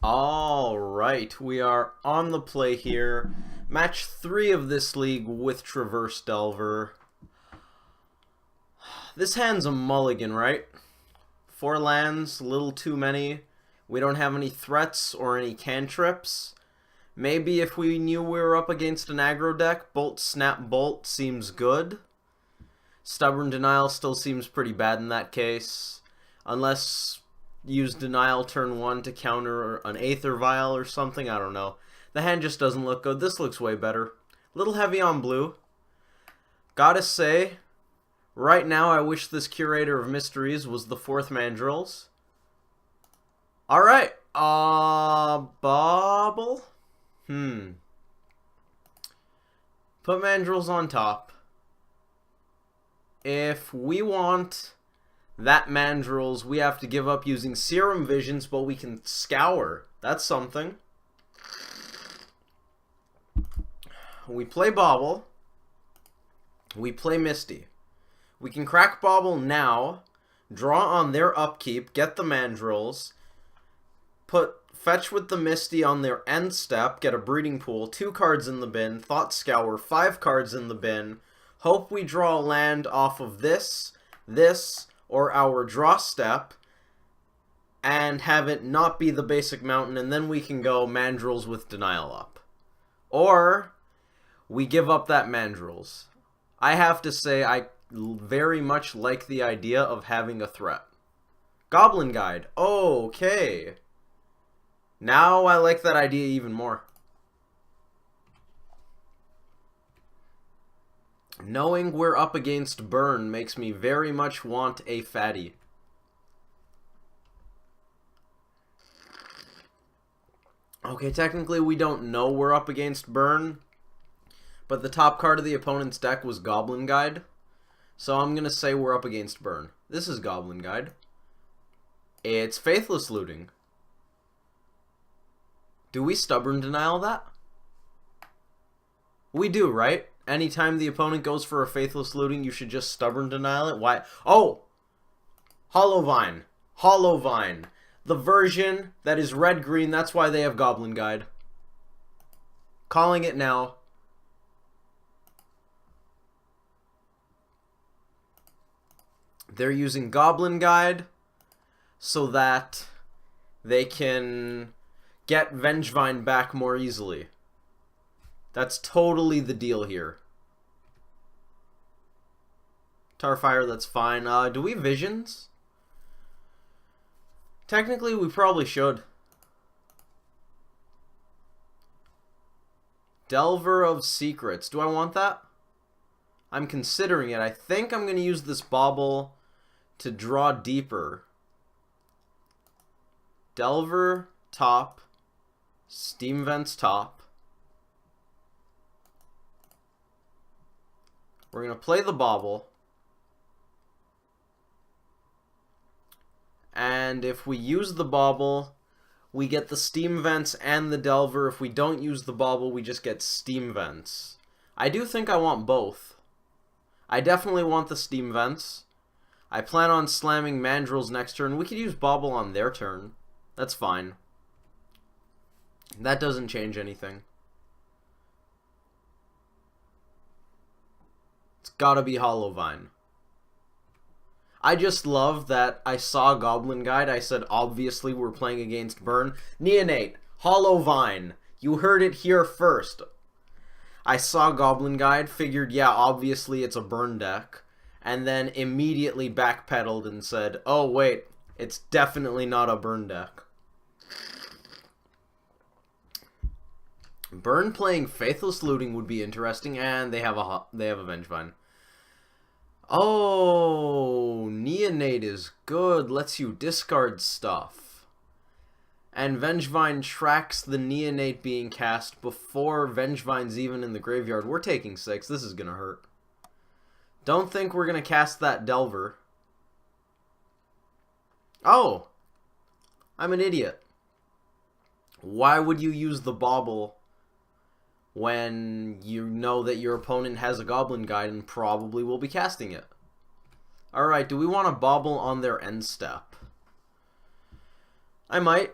Alright, we are on the play here. Match 3 of this league with Traverse Delver. This hand's a mulligan, right? 4 lands, a little too many. We don't have any threats or any cantrips. Maybe if we knew we were up against an aggro deck, Bolt, Snap, Bolt seems good. Stubborn Denial still seems pretty bad in that case. Unless use Denial turn 1 to counter an Aether Vial or something, I don't know. The hand just doesn't look good. This looks way better. Little heavy on blue. Gotta say, right now I wish this Curator of Mysteries was the 4th Mandrills. Alright, Bobble? Put Mandrills on top. If we want that Mandrills, we have to give up using Serum Visions, but we can Scour. That's something. We play Bobble. We play Misty. We can crack Bobble now, draw on their upkeep, get the Mandrills, put Fetch with the Misty on their end step, get a Breeding Pool, 2 cards in the bin, Thought Scour, 5 cards in the bin, hope we draw a land off of this, or our draw step, and have it not be the basic mountain, and then we can go Mandrills with Denial up. Or we give up that Mandrills. I have to say I very much like the idea of having a threat. Goblin Guide. Okay. Now I like that idea even more. Knowing we're up against Burn makes me very much want a fatty. Okay, technically we don't know we're up against Burn, but the top card of the opponent's deck was Goblin Guide, so I'm going to say we're up against Burn. This is Goblin Guide. It's Faithless Looting. Do we Stubborn Denial that? We do, right? Anytime the opponent goes for a Faithless Looting, you should just Stubborn Denial it. Why? Oh! HollowVine. HollowVine. The version that is red-green, that's why they have Goblin Guide. Calling it now. They're using Goblin Guide so that they can get Vengevine back more easily. That's totally the deal here. Tarfire, that's fine. Do we Visions? Technically, we probably should. Delver of Secrets. Do I want that? I'm considering it. I think I'm going to use this Bobble to draw deeper. Delver, top. Steam Vents, top. We're going to play the Bobble. And if we use the Bobble, we get the Steam Vents and the Delver. If we don't use the Bobble, we just get Steam Vents. I do think I want both. I definitely want the Steam Vents. I plan on slamming Mandrills next turn. We could use Bobble on their turn. That's fine. That doesn't change anything. It's gotta be HollowVine. I just love that I saw Goblin Guide. I said, obviously, we're playing against Burn. Neonate, HollowVine. You heard it here first. I saw Goblin Guide, figured, yeah, obviously it's a Burn deck, and then immediately backpedaled and said, oh, wait, it's definitely not a Burn deck. Burn playing Faithless Looting would be interesting, and they have a Vengevine. Oh, Neonate is good. Lets you discard stuff. And Vengevine tracks the Neonate being cast before Vengevine's even in the graveyard. We're taking 6. This is gonna hurt. Don't think we're gonna cast that Delver. Oh! I'm an idiot. Why would you use the Bobble when you know that your opponent has a Goblin Guide and probably will be casting it? Alright, do we want to Bobble on their end step? I might.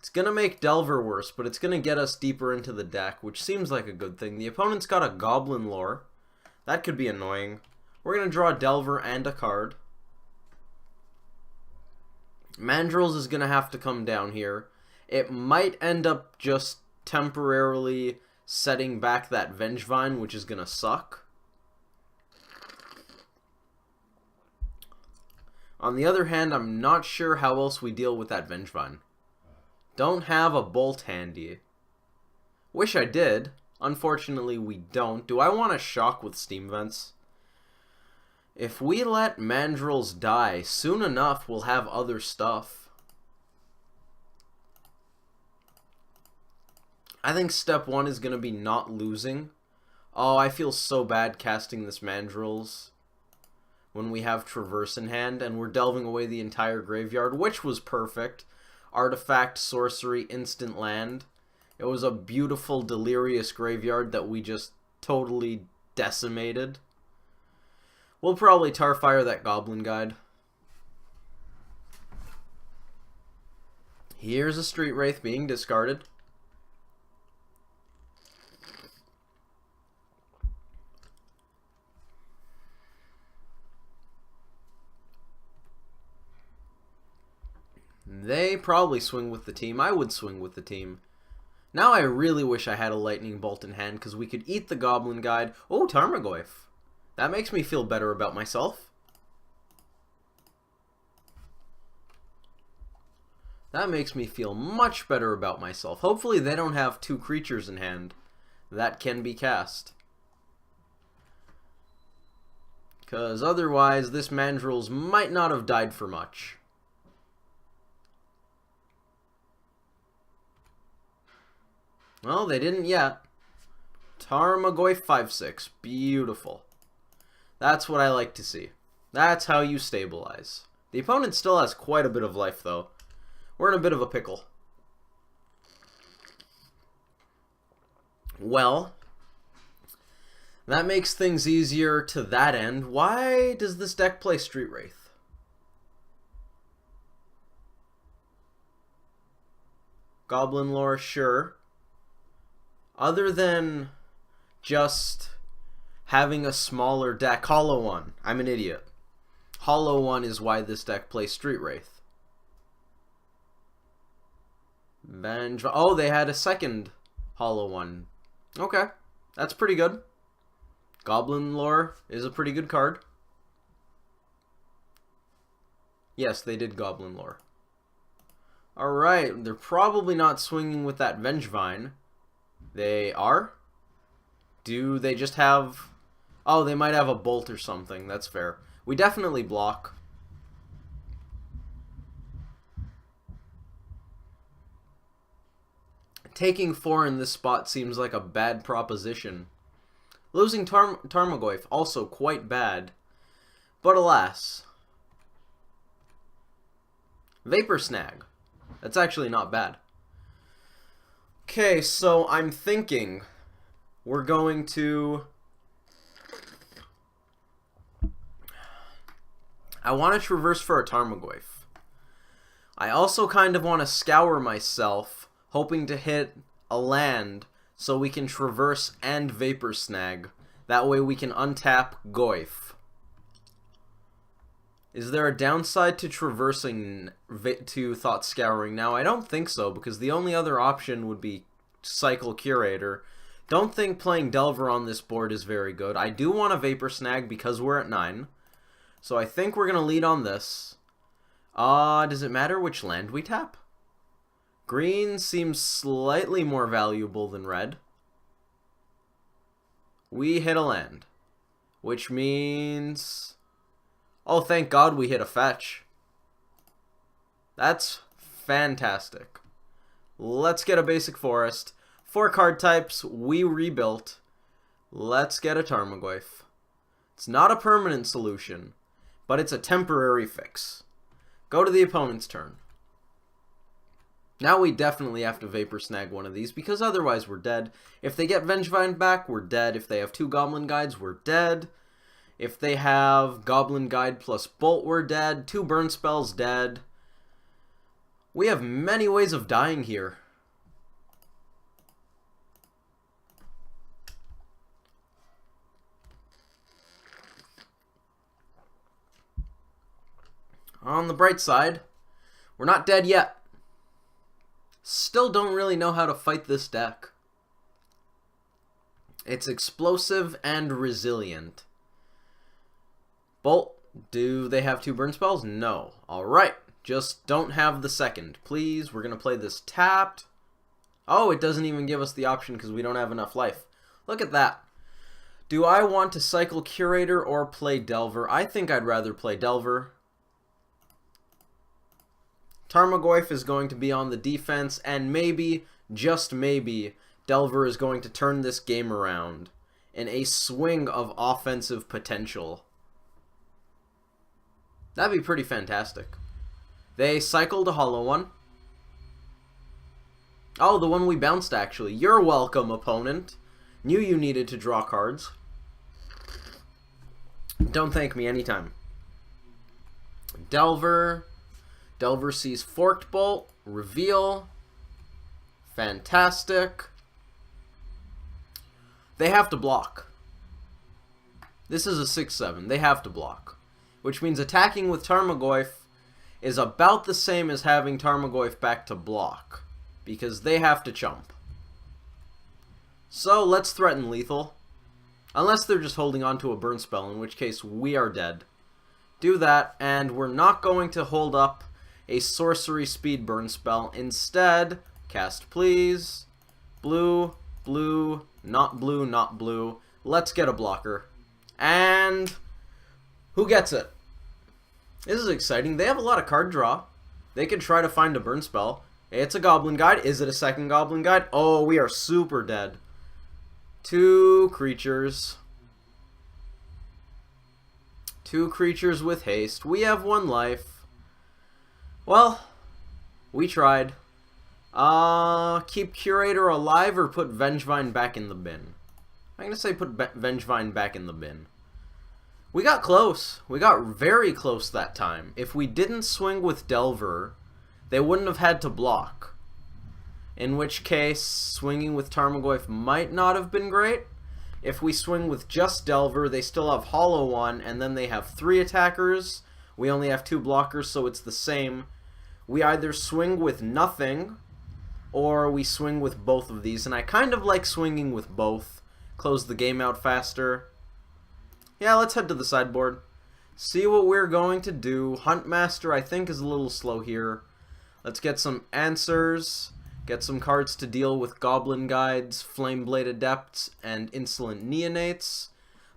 It's going to make Delver worse, but it's going to get us deeper into the deck, which seems like a good thing. The opponent's got a Goblin Lore. That could be annoying. We're going to draw a Delver and a card. Mandrills is going to have to come down here. It might end up just temporarily setting back that Vengevine, which is going to suck. On the other hand, I'm not sure how else we deal with that Vengevine. Don't have a Bolt handy. Wish I did. Unfortunately, we don't. Do I want to shock with Steam Vents? If we let Mandrills die, soon enough we'll have other stuff. I think step 1 is going to be not losing. Oh, I feel so bad casting this Mandrills when we have Traverse in hand and we're delving away the entire graveyard, which was perfect. Artifact, sorcery, instant land. It was a beautiful, delirious graveyard that we just totally decimated. We'll probably Tarfire that Goblin Guide. Here's a Street Wraith being discarded. They probably swing with the team. I would swing with the team. Now I really wish I had a Lightning Bolt in hand because we could eat the Goblin Guide. Oh, Tarmogoyf. That makes me feel better about myself. That makes me feel much better about myself. Hopefully they don't have 2 creatures in hand that can be cast. Because otherwise this Mandrills might not have died for much. Well, they didn't yet. Tarmogoyf 5/6. Beautiful. That's what I like to see. That's how you stabilize. The opponent still has quite a bit of life, though. We're in a bit of a pickle. Well, that makes things easier to that end. Why does this deck play Street Wraith? Goblin Lore, sure. Other than just having a smaller deck, Hollow One. I'm an idiot. Hollow One is why this deck plays Street Wraith. Oh, they had a second Hollow One. Okay, that's pretty good. Goblin Lore is a pretty good card. Yes, they did Goblin Lore. Alright, they're probably not swinging with that Vengevine. They are? Do they just have... Oh, they might have a Bolt or something. That's fair. We definitely block. Taking 4 in this spot seems like a bad proposition. Losing Tarmogoyf, also quite bad. But alas. Vapor Snag. That's actually not bad. Okay, so I'm thinking we're going to... I want to Traverse for a Tarmogoyf. I also kind of want to scour myself, hoping to hit a land so we can Traverse and Vapor Snag. That way we can untap Goyf. Is there a downside to traversing to Thought Scouring now? I don't think so, because the only other option would be Cycle Curator. Don't think playing Delver on this board is very good. I do want a Vapor Snag because we're at 9. So I think we're going to lead on this. Does it matter which land we tap? Green seems slightly more valuable than red. We hit a land, which means... Oh, thank God we hit a fetch. That's fantastic. Let's get a basic forest. 4 card types, we rebuilt. Let's get a Tarmogoyf. It's not a permanent solution, but it's a temporary fix. Go to the opponent's turn. Now we definitely have to Vapor Snag one of these, because otherwise we're dead. If they get Vengevine back, we're dead. If they have 2 Goblin Guides, we're dead. If they have Goblin Guide plus Bolt, we're dead. 2 Burn Spells, dead. We have many ways of dying here. On the bright side, we're not dead yet. Still don't really know how to fight this deck. It's explosive and resilient. Bolt, do they have 2 burn spells? No. Alright, just don't have the second. Please, we're going to play this tapped. Oh, it doesn't even give us the option because we don't have enough life. Look at that. Do I want to cycle Curator or play Delver? I think I'd rather play Delver. Tarmogoyf is going to be on the defense, and maybe, just maybe, Delver is going to turn this game around in a swing of offensive potential. That'd be pretty fantastic. They cycled a hollow one. Oh, the one we bounced, actually. You're welcome, opponent. Knew you needed to draw cards. Don't thank me anytime. Delver. Delver sees Forked Bolt. Reveal. Fantastic. They have to block. This is a 6-7. They have to block. Which means attacking with Tarmogoyf is about the same as having Tarmogoyf back to block. Because they have to chump. So let's threaten lethal. Unless they're just holding on to a burn spell, in which case we are dead. Do that, and we're not going to hold up a sorcery speed burn spell. Instead, cast please. Blue, blue, not blue, not blue. Let's get a blocker. And who gets it? This is exciting. They have a lot of card draw. They can try to find a burn spell. It's a Goblin Guide. Is it a second Goblin Guide? Oh, we are super dead. 2 creatures. 2 creatures with haste. We have 1 life. Well, we tried. Keep Curator alive or put Vengevine back in the bin? I'm going to say put Vengevine back in the bin. We got close. We got very close that time. If we didn't swing with Delver, they wouldn't have had to block. In which case, swinging with Tarmogoyf might not have been great. If we swing with just Delver, they still have Hollow One, and then they have 3 attackers. We only have 2 blockers, so it's the same. We either swing with nothing, or we swing with both of these. And I kind of like swinging with both. Close the game out faster. Yeah, let's head to the sideboard. See what we're going to do. Huntmaster, I think, is a little slow here. Let's get some answers. Get some cards to deal with Goblin Guides, Flameblade Adepts, and Insolent Neonates.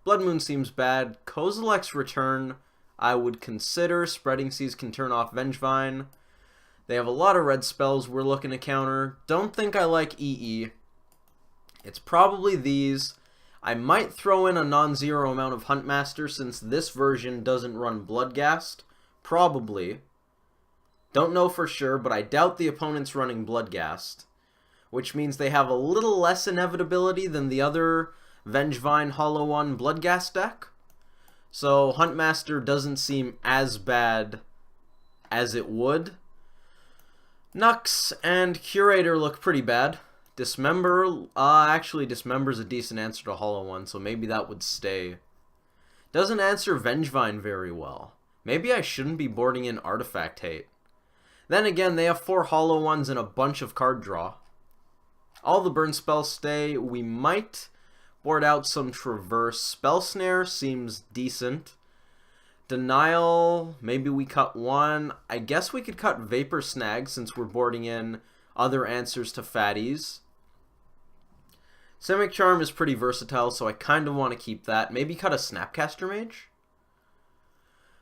Blood Moon seems bad. Kozilek's Return, I would consider. Spreading Seas can turn off Vengevine. They have a lot of red spells we're looking to counter. Don't think I like EE. It's probably these. I might throw in a non-zero amount of Huntmaster since this version doesn't run Bloodghast. Probably. Don't know for sure, but I doubt the opponent's running Bloodghast. Which means they have a little less inevitability than the other Vengevine Hollow One Bloodghast deck. So Huntmaster doesn't seem as bad as it would. Nux and Curator look pretty bad. Dismember, actually Dismember's a decent answer to Hollow One, so maybe that would stay. Doesn't answer Vengevine very well. Maybe I shouldn't be boarding in Artifact Hate. Then again, they have 4 Hollow Ones and a bunch of card draw. All the burn spells stay. We might board out some Traverse. Spell Snare seems decent. Denial, maybe we cut 1. I guess we could cut Vapor Snag since we're boarding in other answers to fatties. Simic Charm is pretty versatile, so I kind of want to keep that. Maybe cut a Snapcaster Mage?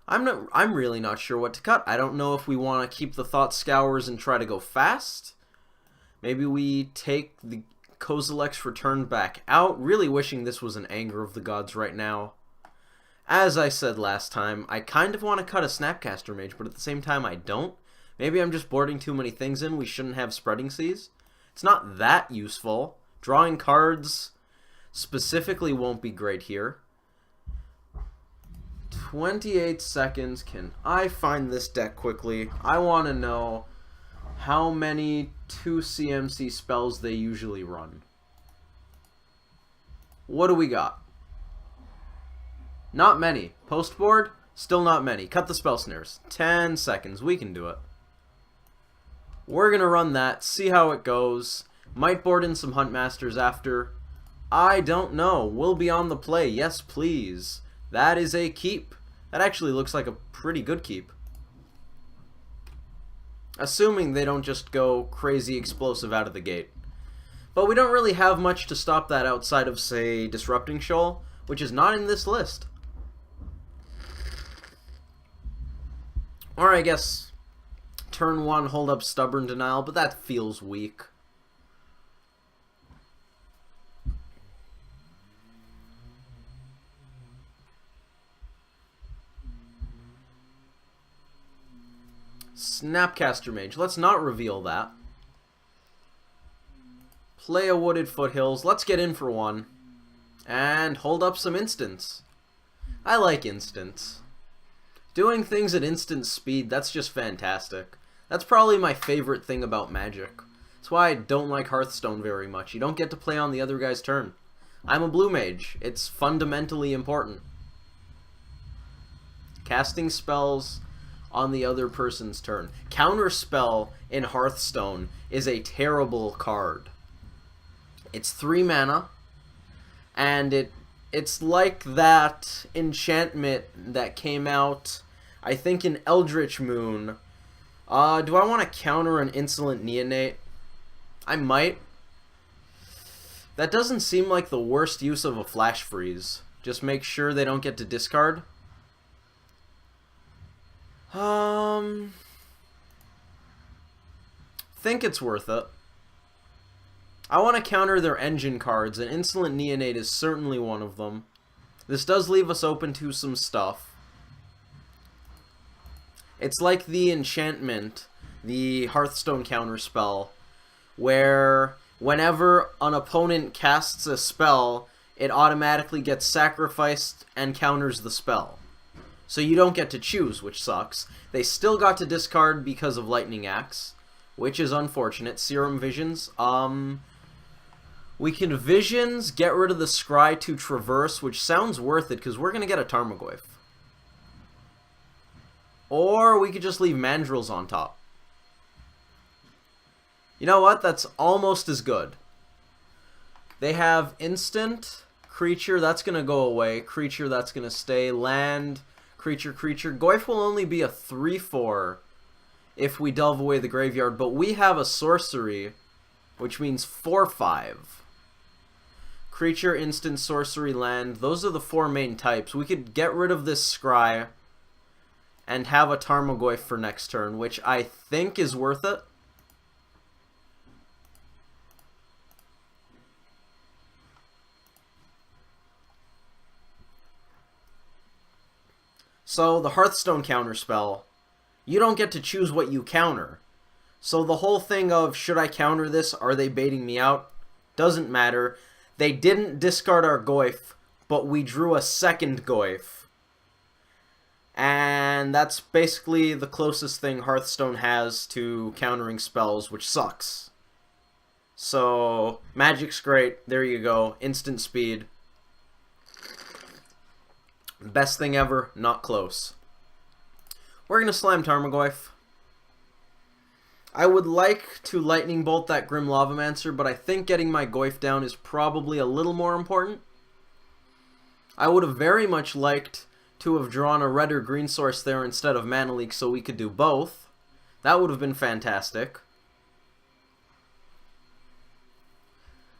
I'm really not sure what to cut. I don't know if we want to keep the Thought Scours and try to go fast. Maybe we take the Kozilek's Return back out. Really wishing this was an Anger of the Gods right now. As I said last time, I kind of want to cut a Snapcaster Mage, but at the same time I don't. Maybe I'm just boarding too many things in. We shouldn't have Spreading Seas. It's not that useful. Drawing cards specifically won't be great here. 28 seconds. Can I find this deck quickly? I want to know how many 2 CMC spells they usually run. What do we got? Not many. Post board, still not many. Cut the spell snares. 10 seconds. We can do it. We're going to run that, see how it goes. Might board in some Huntmasters after. I don't know. We'll be on the play. Yes, please. That is a keep. That actually looks like a pretty good keep. Assuming they don't just go crazy explosive out of the gate. But we don't really have much to stop that outside of, say, Disrupting Shoal, which is not in this list. Or I guess turn 1, hold up Stubborn Denial, but that feels weak. Snapcaster Mage. Let's not reveal that. Play a Wooded Foothills. Let's get in for one. And hold up some instants. I like instants. Doing things at instant speed, that's just fantastic. That's probably my favorite thing about Magic. That's why I don't like Hearthstone very much. You don't get to play on the other guy's turn. I'm a blue mage. It's fundamentally important. Casting spells on the other person's turn. Counterspell in Hearthstone is a terrible card. It's 3 mana, and it's like that enchantment that came out, I think, in Eldritch Moon. Do I want to counter an Insolent Neonate? I might. That doesn't seem like the worst use of a Flash Freeze. Just make sure they don't get to discard. Think it's worth it. I want to counter their engine cards, and Insolent Neonate is certainly one of them. This does leave us open to some stuff. It's like the enchantment, the Hearthstone counterspell, where whenever an opponent casts a spell, it automatically gets sacrificed and counters the spell. So you don't get to choose, which sucks. They still got to discard because of Lightning Axe, which is unfortunate. Serum Visions. We can Visions, get rid of the Scry to Traverse, which sounds worth it because we're going to get a Tarmogoyf. Or we could just leave Mandrills on top. You know what? That's almost as good. They have instant, creature, that's going to go away. Creature, that's going to stay. Land, creature, creature. Goyf will only be a 3/4 if we delve away the graveyard, but we have a sorcery, which means 4/5. Creature, instant, sorcery, land. Those are the 4 main types. We could get rid of this Scry and have a Tarmogoyf for next turn, which I think is worth it. So, the Hearthstone counterspell, you don't get to choose what you counter. So the whole thing of, should I counter this, are they baiting me out, doesn't matter. They didn't discard our Goyf, but we drew a second Goyf. And that's basically the closest thing Hearthstone has to countering spells, which sucks. So, Magic's great. There you go. Instant speed. Best thing ever. Not close. We're going to slam Tarmogoyf. I would like to Lightning Bolt that Grim Lavamancer, but I think getting my Goyf down is probably a little more important. I would have very much liked to have drawn a red or green source there instead of Mana Leak so we could do both. That would have been fantastic.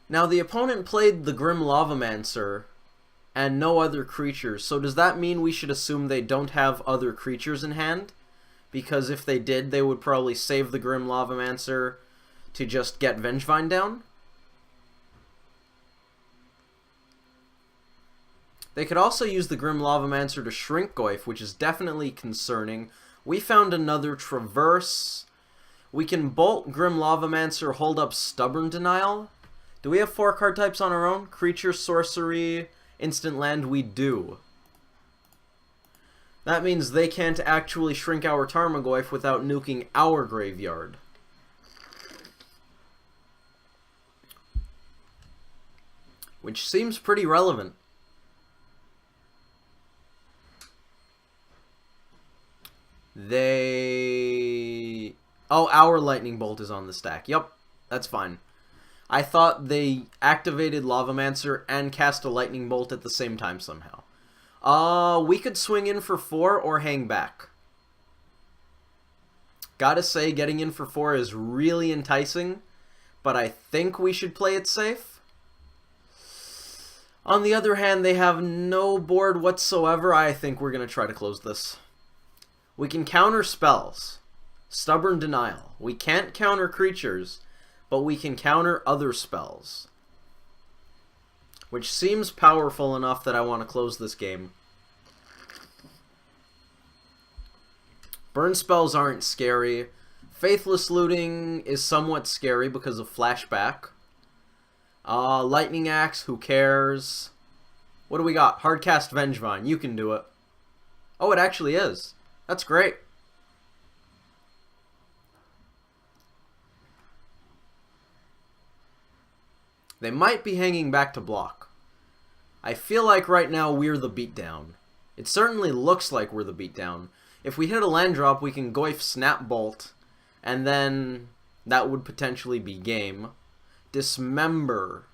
Now the opponent played the Grim Lavamancer and no other creatures, so does that mean we should assume they don't have other creatures in hand? Because if they did, they would probably save the Grim Lavamancer to just get Vengevine down. They could also use the Grim Lavamancer to shrink Goyf, which is definitely concerning. We found another Traverse. We can Bolt Grim Lavamancer, hold up Stubborn Denial. Do we have 4 card types on our own? Creature, Sorcery, Instant Land, we do. That means they can't actually shrink our Tarmogoyf without nuking our graveyard. which seems pretty relevant. Oh, our lightning bolt is on the stack. Yep, that's fine. I thought they activated Lavamancer and cast a lightning bolt at the same time somehow. We could swing in for 4 or hang back. Gotta say, getting in for 4 is really enticing, but I think we should play it safe. On the other hand, they have no board whatsoever. I think we're gonna try to close this. We can counter spells. Stubborn Denial. We can't counter creatures, but we can counter other spells, which seems powerful enough that I want to close this game. Burn spells aren't scary. Faithless Looting is somewhat scary because of flashback. Lightning Axe, who cares? What do we got? Hardcast Vengevine, you can do it. Oh, it actually is. That's great. They might be hanging back to block. I feel like right now we're the beatdown. It certainly looks like we're the beatdown. If we hit a land drop, we can Goyf Snap Bolt, and then that would potentially be game. Dismember.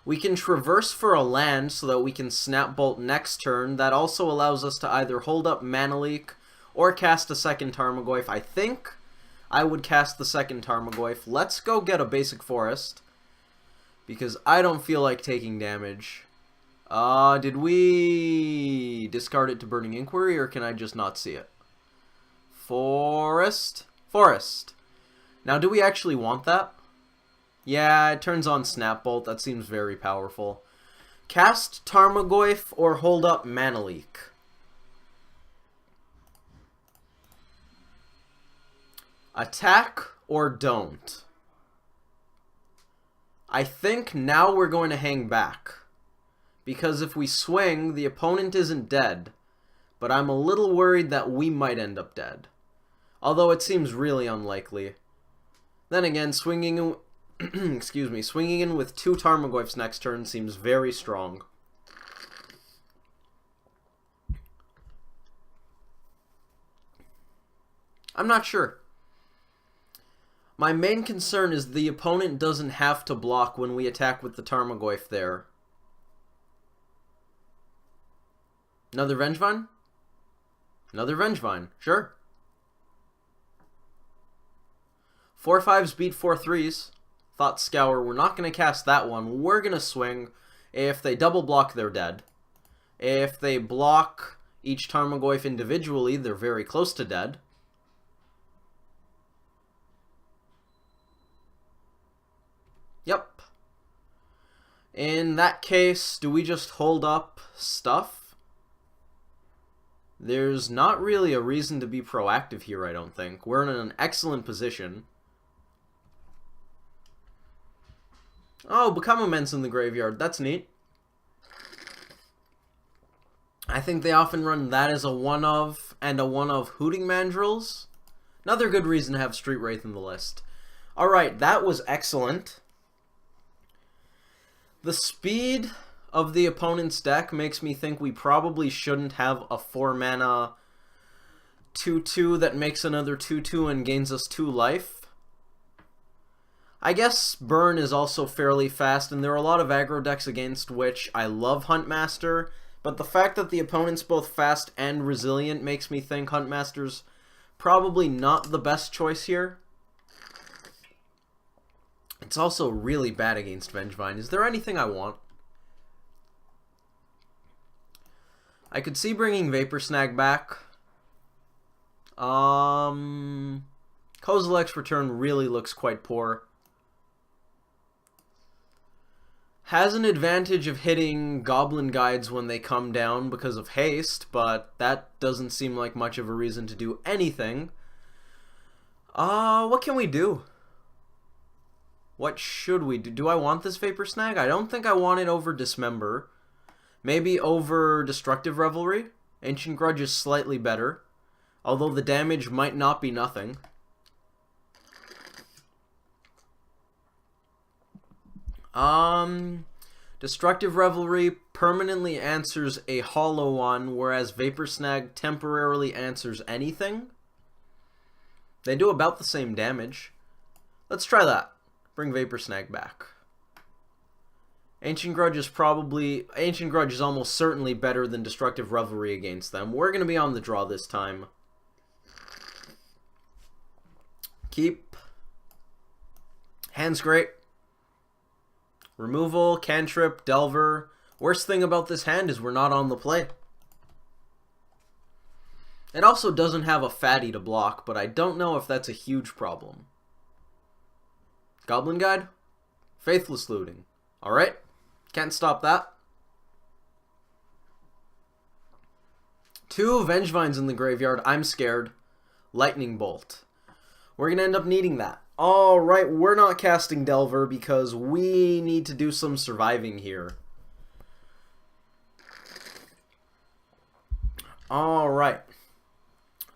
We can traverse for a land so that we can Snap Bolt next turn. That also allows us to either hold up Mana Leak or cast a second Tarmogoyf. I think I would cast the second Tarmogoyf. Let's go get a basic forest, because I don't feel like taking damage. Did we discard it to Burning Inquiry, or can I just not see it? Forest? Forest. Now, do we actually want that? Yeah, it turns on Snap Bolt. That seems very powerful. Cast Tarmogoyf or hold up Mana Leak. Attack or don't. I think now we're going to hang back, because if we swing, the opponent isn't dead, but I'm a little worried that we might end up dead. Although it seems really unlikely. Then again, swinging in, swinging in with 2 Tarmogoyfs next turn seems very strong. I'm not sure. My main concern is the opponent doesn't have to block when we attack with the Tarmogoyf there. Another Vengevine? Another Vengevine, sure. 4/5s beat 4/3s. Thought Scour, we're not going to cast that one. We're going to swing. If they double block, they're dead. If they block each Tarmogoyf individually, they're very close to dead. Yep. In that case, do we just hold up stuff? There's not really a reason to be proactive here, I don't think. We're in an excellent position. Oh, Become Immense in the graveyard. That's neat. I think they often run that as a one-of, and a one-of Hooting Mandrills. Another good reason to have Street Wraith in the list. Alright, that was excellent. The speed of the opponent's deck makes me think we probably shouldn't have a 4-mana 2/2 that makes another 2/2 and gains us 2 life. I guess Burn is also fairly fast, and there are a lot of aggro decks against which I love Huntmaster, but the fact that the opponent's both fast and resilient makes me think Huntmaster's probably not the best choice here. It's also really bad against Vengevine. Is there anything I want? I could see bringing Vapor Snag back. Kozilek's Return really looks quite poor. Has an advantage of hitting Goblin Guides when they come down because of haste, but that doesn't seem like much of a reason to do anything. What can we do? What should we do? Do I want this Vapor Snag? I don't think I want it over Dismember. Maybe over Destructive Revelry. Ancient Grudge is slightly better, although the damage might not be nothing. Destructive Revelry permanently answers a hollow one, whereas Vapor Snag temporarily answers anything. They do about the same damage. Let's try that. Bring Vapor Snag back. Ancient Grudge is almost certainly better than Destructive Revelry against them. We're going to be on the draw this time. Keep. Hand's great. Removal, cantrip, delver. Worst thing about this hand is we're not on the play. It also doesn't have a fatty to block, but I don't know if that's a huge problem. Goblin Guide? Faithless Looting. Alright. Can't stop that. 2 Vengevines in the graveyard. I'm scared. Lightning Bolt. We're going to end up needing that. Alright, we're not casting Delver because we need to do some surviving here. Alright.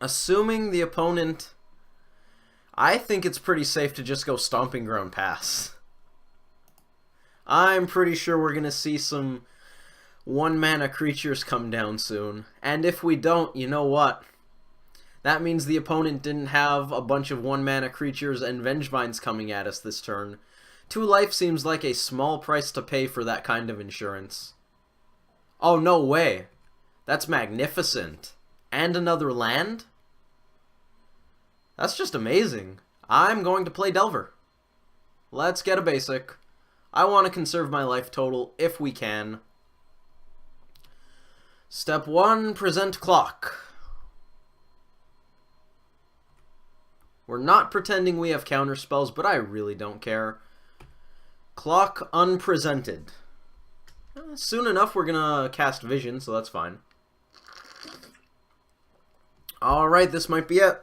Assuming the opponent... I think it's pretty safe to just go Stomping Ground Pass. I'm pretty sure we're going to see some 1-mana creatures come down soon. And if we don't, you know what? That means the opponent didn't have a bunch of 1-mana creatures and Vengevines coming at us this turn. 2 life seems like a small price to pay for that kind of insurance. Oh, no way. That's magnificent. And another land? That's just amazing. I'm going to play Delver. Let's get a basic. I want to conserve my life total if we can. Step 1, present clock. We're not pretending we have counter spells, but I really don't care. Clock unpresented. Soon enough we're gonna cast Vision, so that's fine. Alright, this might be it.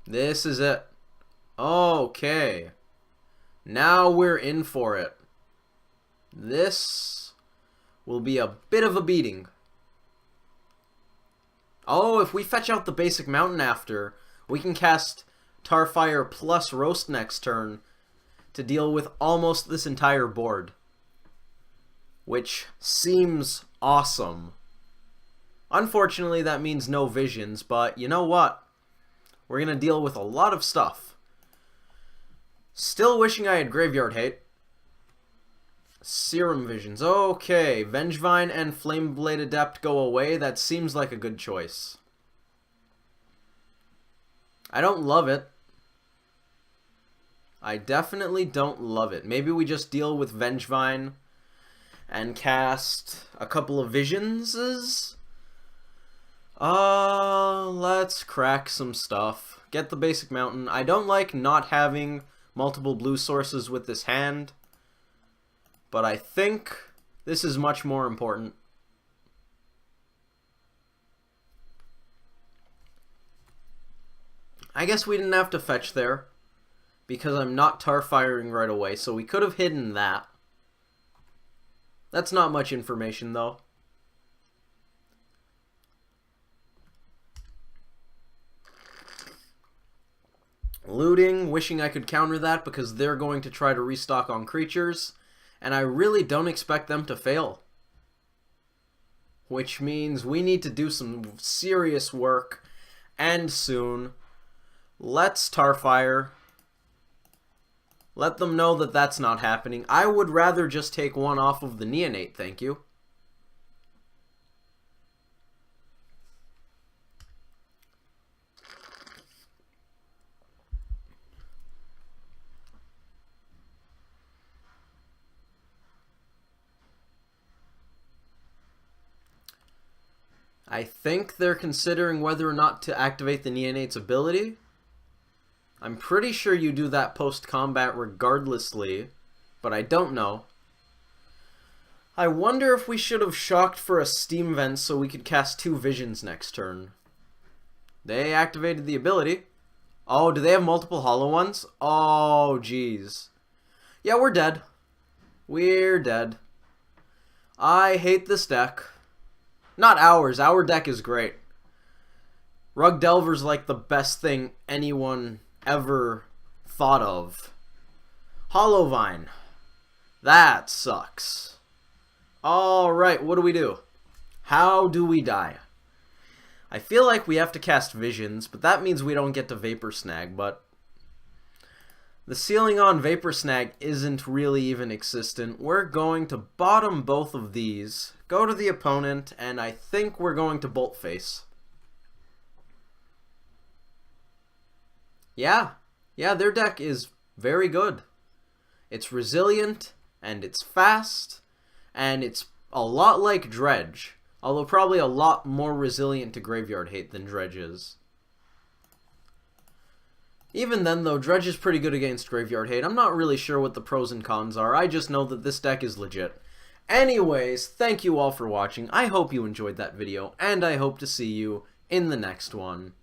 This is it. Okay. Now we're in for it. This will be a bit of a beating. Oh, if we fetch out the basic mountain after, we can cast Tarfire plus Roast next turn to deal with almost this entire board. Which seems awesome. Unfortunately, that means no visions, but you know what? We're going to deal with a lot of stuff. Still wishing I had Graveyard Hate. Serum Visions. Okay, Vengevine and Flameblade Adept go away. That seems like a good choice. I don't love it. I definitely don't love it. Maybe we just deal with Vengevine and cast a couple of Visions. Let's crack some stuff. Get the basic mountain. I don't like not having multiple blue sources with this hand, but I think this is much more important. I guess we didn't have to fetch there, because I'm not Tarfiring right away, so we could have hidden that. That's not much information, though. Looting, wishing I could counter that, because they're going to try to restock on creatures, and I really don't expect them to fail. Which means we need to do some serious work, and soon. Let's Tarfire. Let them know that that's not happening. I would rather just take one off of the Neonate, thank you. I think they're considering whether or not to activate the Neonate's ability. I'm pretty sure you do that post-combat regardlessly, but I don't know. I wonder if we should have shocked for a Steam Vent so we could cast 2 Visions next turn. They activated the ability. Oh, do they have multiple hollow ones? Oh, jeez. Yeah, we're dead. We're dead. I hate this deck. Not ours. Our deck is great. RUG Delver's like the best thing anyone ever thought of. HollowVine. That sucks. Alright, what do we do? How do we die? I feel like we have to cast Visions, but that means we don't get to Vapor Snag, but the ceiling on Vapor Snag isn't really even existent. We're going to bottom both of these, go to the opponent, and I think we're going to Bolt Face. Yeah, their deck is very good. It's resilient, and it's fast, and it's a lot like Dredge. Although probably a lot more resilient to Graveyard Hate than Dredge is. Even then, though, Dredge is pretty good against Graveyard Hate. I'm not really sure what the pros and cons are. I just know that this deck is legit. Anyways, thank you all for watching. I hope you enjoyed that video, and I hope to see you in the next one.